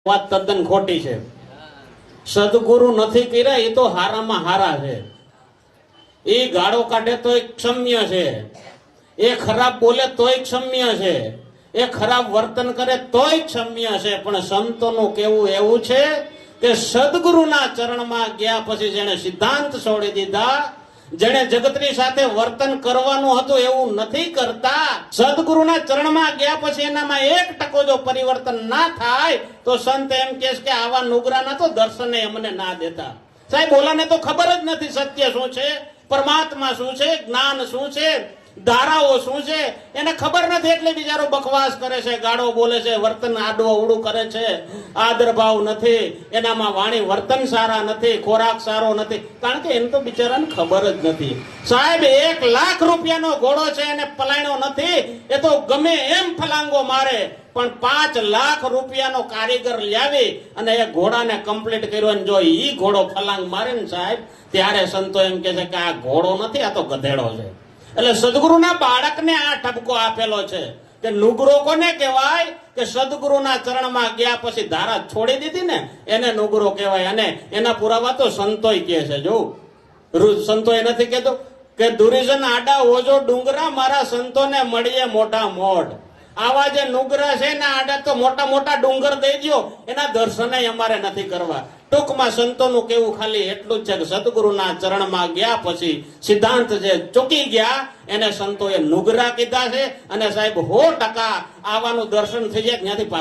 વાત તદ્દન ખોટી છે. સદગુરુ નથી કર્યા એ તો હારામાં હારા છે. એ ગાળો કાઢે તોય ક્ષમ્ય છે, એ ખરાબ બોલે તોય ક્ષમ્ય છે, એ ખરાબ વર્તન કરે તોય ક્ષમ્ય છે. પણ સંતોનું કેવું એવું છે કે સદગુરુના ચરણમાં ગયા પછી જેણે સિદ્ધાંત છોડી દીધા, જેણે જગતની સાથે વર્તન કરવાનું હતું એવું નથી કરતા, સદગુરુના ચરણમાં ગયા પછી એનામાં 1% જો પરિવર્તન ના થાય તો સંત એમ કહે કે આવા નુગરાના તો દર્શને અમને ના દેતા. સાહેબ, ઓલાને તો ખબર જ નથી સત્ય શું છે, પરમાત્મા શું છે, જ્ઞાન શું છે, ધારાઓ શું છે, એને ખબર નથી એટલે બિચારો બકવાસ કરે છે, ગાળો બોલે છે, વર્તન આડો અવળું કરે છે, આદર ભાવ નથી એનામાં, વાણી વર્તન સારા નથી, ખોરાક સારો નથી, કારણ કે એને તો બિચારાને ખબર જ નથી. સાહેબ, 1 લાખ રૂપિયાનો ઘોડો છે એને પલાણ્યો નથી, એ તો ગમે એમ ફલાંગો મારે, પણ 5 લાખ રૂપિયાનો કારીગર લાવી અને એ ઘોડાને કમ્પ્લીટ કર્યો, અને જો ઈ ઘોડો ફલાંગ મારે ને સાહેબ, ત્યારે સંતો એમ કે છે કે આ ઘોડો નથી, આ તો ગધેડો છે. એટલે સદગુરુના બાળકને આ ઠપકો આપેલો છે કે નુગરો કોને કહેવાય કે સદગુરુના ચરણમાં ગયા પછી ધારા છોડી દીધી ને એને નુગરો કહેવાય. અને એના પુરાવા તો સંતોય કહે છે. જો સંતોય નથી કહેતો કે દુર્યોધન આડા ઓજો ડુંગરા, મારા સંતોને મળીએ મોટા મોઢ. આવા જે નુગરા છે ને આડા તો મોટા મોટા ડુંગર દઈ દો, એના દર્શને અમારે નથી કરવા. ટૂંકમાં સંતોનું કેવું ખાલી એટલું જ છે કે સદગુરુના ચરણમાં ગયા પછી સિદ્ધાંત જે ચૂકી ગયા એને સંતોએ નુગરા કીધા છે. અને સાહેબ 100% આવાનું દર્શન થઈ જાય ત્યાંથી